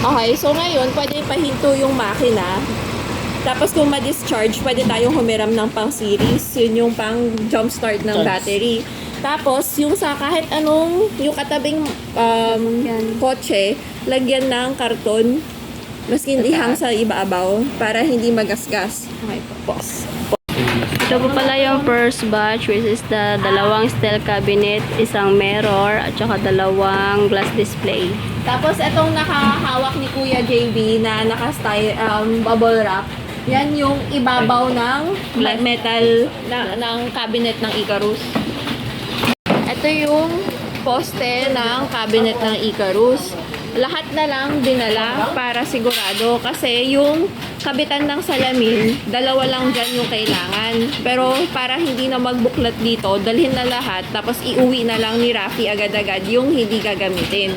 Okay, so ngayon, pwede pahinto yung makina. Tapos kung ma-discharge, pwede tayong humiram ng pang series. Yun yung pang jump start ng battery. Tapos, yung sa kahit anong, yung katabing kotse, lagyan ng karton. Maski hindi hang sa ibabaw para hindi magasgas. Okay po, pause. Ito po pala yung first batch, which is the dalawang steel cabinet, isang mirror, at saka dalawang glass display. Tapos, itong nakahawak ni Kuya JB na naka-style bubble wrap, yan yung ibabaw ng metal ng cabinet ng Icarus. Ito yung poste ng cabinet ng Icarus. Lahat na lang dinala para sigurado kasi yung kabitan ng salamin, dalawa lang dyan yung kailangan. Pero para hindi na magbuklat dito, dalhin na lahat tapos iuwi na lang ni Rafi agad-agad yung hindi gagamitin.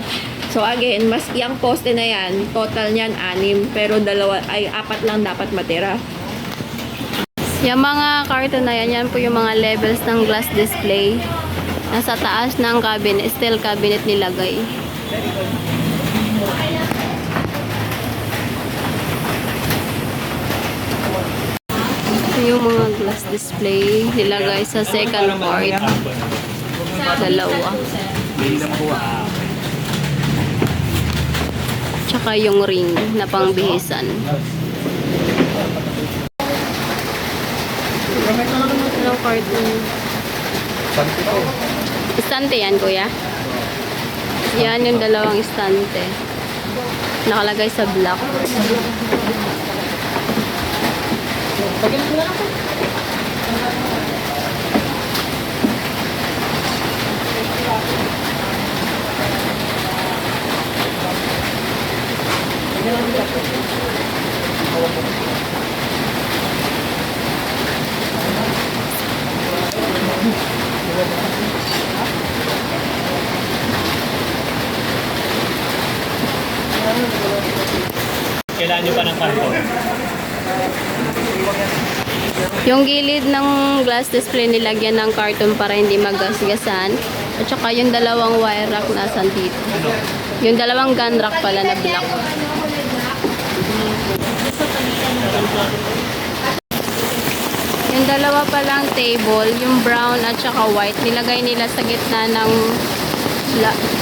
So again, mas yung poste na yan, total niyan 6, pero 4 lang dapat matira. Yung mga karton na yan, yan po yung mga levels ng glass display. Nasa taas ng cabinet, steel cabinet nilagay. Ito yung mga glass display nilagay sa second part. Dalawa. Tsaka yung ring na pangbihisan. Ilang carton? Istante yan, kuya? Yan yung dalawang istante. Nakalagay sa block. Kailangan nyo pa ng karton. Yung gilid ng glass display nilagyan ng carton para hindi magasgasan. At saka yung dalawang wire rack nasan dito. Yung dalawang gun rack pala na black. Yung dalawa palang table, yung brown at saka white, nilagay nila sa gitna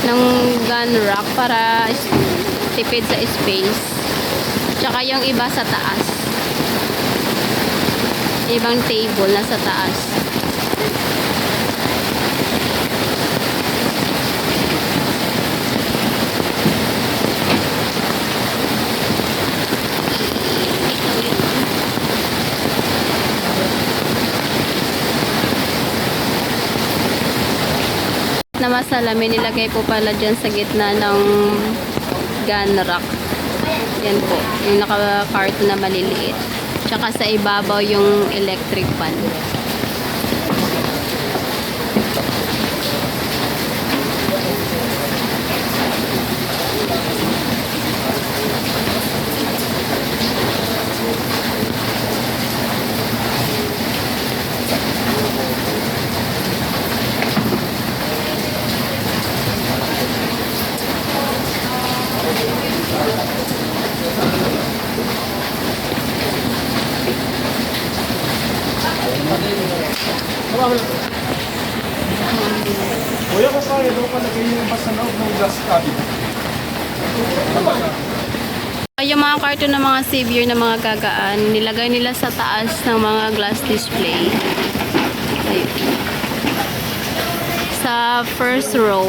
ng gun rack para tipid sa space. Tsaka yung iba sa taas. Ibang table nasa taas. Na masalamin nilagay po pala dyan sa gitna ng gun rack. Yan po, yung naka-carton na maliliit. Tsaka sa ibabaw yung electric fan. Kuya, kung kaya daw palagay yung basta loob ng glass cabinet. Yung mga carton ng mga Savior na mga gagaan, nilagay nila sa taas ng mga glass display. Ayun. Sa first row.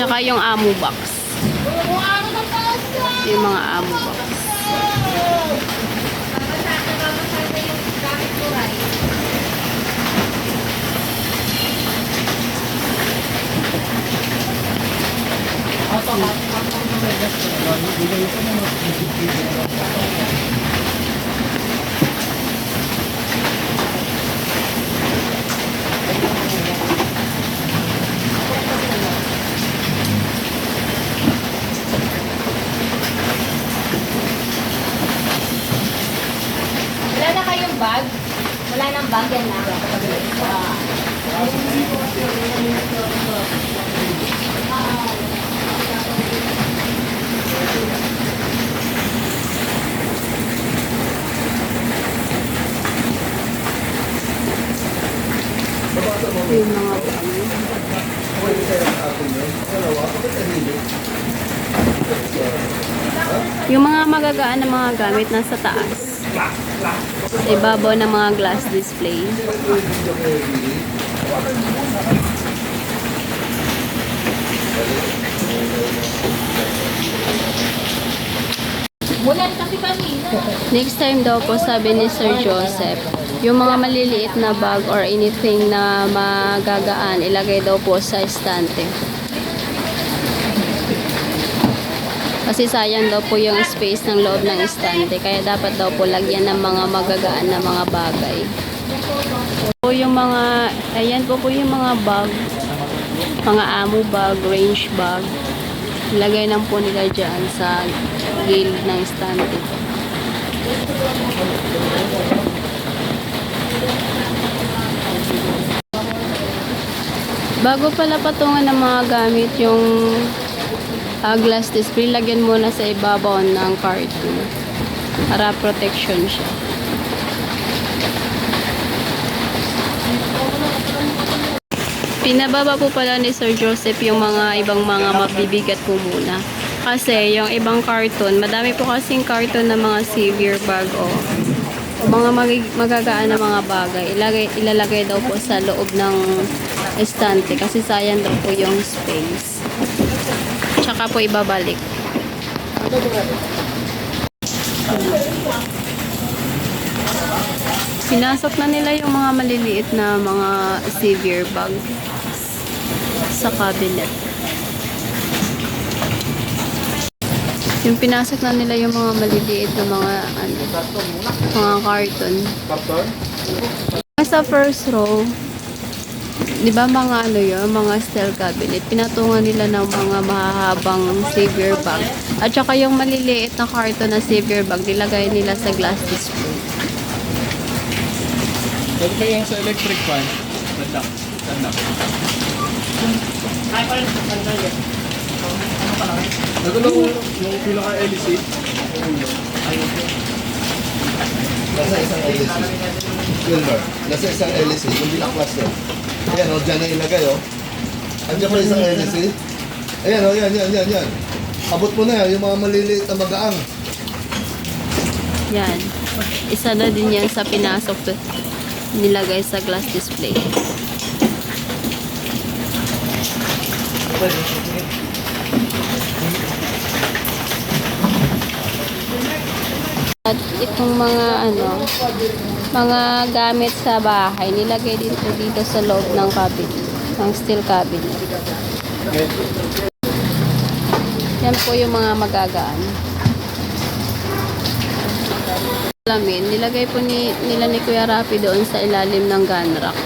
Tsaka yung ammo box. Yung mga ammo box. Wala na kayong bag? Wala nang bag yan na. Yung mga magagaan na mga gamit nasa taas. Sa ibabaw ng mga glass display. Mulan kasi kanina. Next time daw po, sabi ni Sir Joseph, yung mga maliliit na bag or anything na magagaan, ilagay daw po sa estante. Kasi sayang daw po yung space ng loob ng estante, kaya dapat daw po lagyan ng mga magagaan na mga bagay. Po yung mga, ayan po yung mga bag, mga amo bag, range bag. Ilagay lang po nila dyan sa gilid ng estante. Bago pala patungan ng mga gamit yung glass display, lagyan muna sa ibabaw ng carton para protection siya. Pinababa po pala ni Sir Joseph yung mga ibang mga mabibigat po muna. Kasi yung ibang carton, madami po kasing carton na mga severe bag o mga magagaan na mga bagay. Ilalagay daw po sa loob ng estante kasi sayang daw po yung space. Tsaka po ibabalik. Pinasok na nila yung mga maliliit na mga severe bag sa cabinet. Yung pinasok na nila yung mga maliliit na mga mga carton. Sa first row, di ba mga mga steel cabinet, pinatungan nila ng mga mahahabang severe bag. At saka yung maliliit na carton na severe bag, nilagay nila sa glass display. Huwag ba yung sa electric fan? Tanda. Ito lang yung pinaka-LC. Nasa isang LC. Silver. Nasa isang LC. Yung binaklas ayan o, dyan na ilagay o. Andiyan pa isang LC. Ayan o, yan. Abot mo na yan, yung mga maliliit na magaang. Yan. Isa na din yan sa pinasok nilagay sa glass display. At itong mga mga gamit sa bahay, nilagay dito sa loob ng cabinet, ng steel cabinet. Yan po yung mga magagaan. Salamin, nilagay po nila ni Kuya Rapi doon sa ilalim ng gun rack.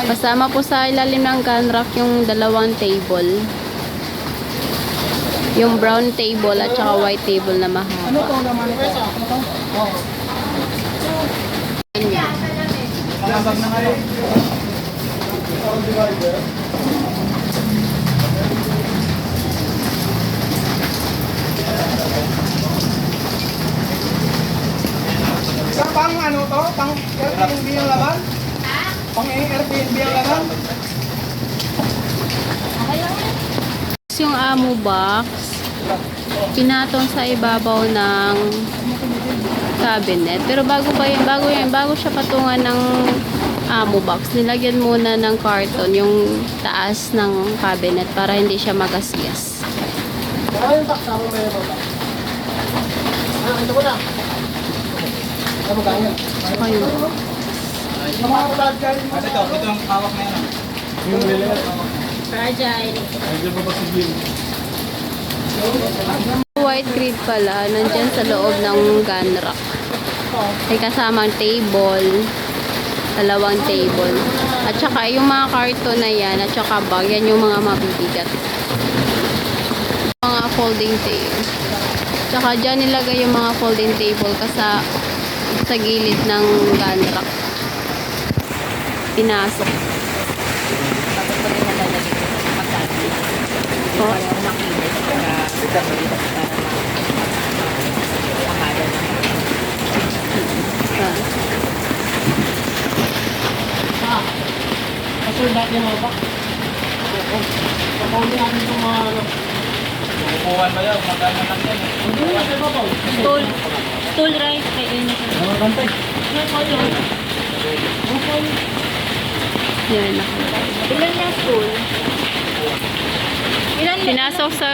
Kasama po sa ilalim ng gun rack yung dalawang table. Yung brown table at saka white table na mahaba. Sa pang ano to? Pang Airbnb yung laban? Pang Airbnb yung laban? Yung amo box, pinatong sa ibabaw ng cabinet. Pero bago siya patungan ng amo box, nilagyan muna ng carton yung taas ng cabinet para hindi siya magasgas. Ayun, taksa mo may ba? Ito ko na. Ano ba yan? Ayun. Yung mga blood guys mo. Ito ang hawak na yan. Yung lilit. Fragile. Nandiyan pa ba si Jim? White grid pala, nandyan sa loob ng gun rack. May kasamang table, dalawang table. At saka yung mga karton na yan, at saka bag, yan yung mga mabibigat. Mga folding table. Tsaka dyan nilagay yung mga folding table sa gilid ng gun rack. Pinasok. Po. Kasul natin yung mga bak. Oo. Kapawin natin itong mga ano. Kukuha Stool rice kay Ina. Yan na. Ilan yung stool? Ilan yung Pinasok sa...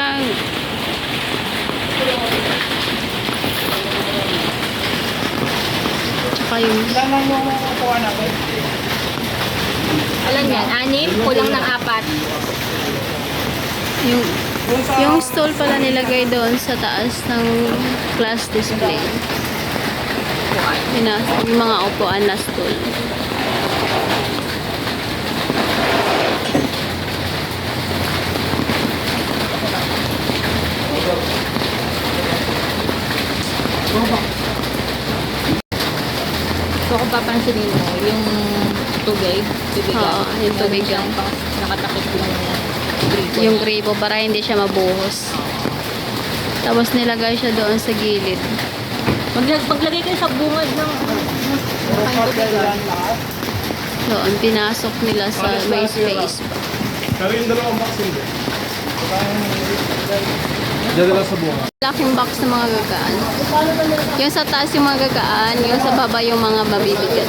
Tsaka yung... Alam yan, 6, kulang ng 4. Yung stall pala nilagay doon sa taas ng class display. Yung mga upuan na stool. So kung papansinin mo, yung tubig, Oo, yung tubig yan. nakatakip yung Yung gripo para hindi siya mabuhos. Tapos nilagay siya doon sa gilid. Maglagay kayo sa bungad ng Doon, pinasok nila sa may space pa. Pero yung dalawang box hindi. Diyan na lang sa bunga. Laking box ng mga gagaan. Yung sa taas yung mga gagaan, yung sa baba yung mga mabibigat.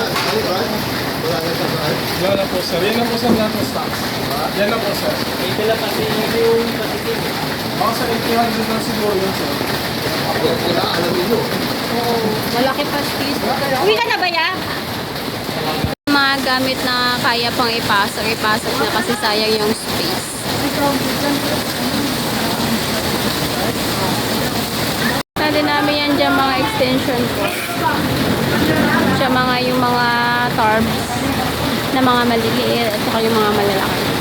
Yan na po sir. Yan na po sir lahat ng stocks. Yan na po sir. Ito pati yung patikin. Baka sa 800 lang siguro yun sir. Alam niyo. malaki pa space. Uwi ka na ba ya? Mga gamit na kaya pang ipasok na kasi sayang yung space. Nali namin yan dyan mga extension ko. Dyan yung mga tarps na mga maliliit at saka yung mga malalaki.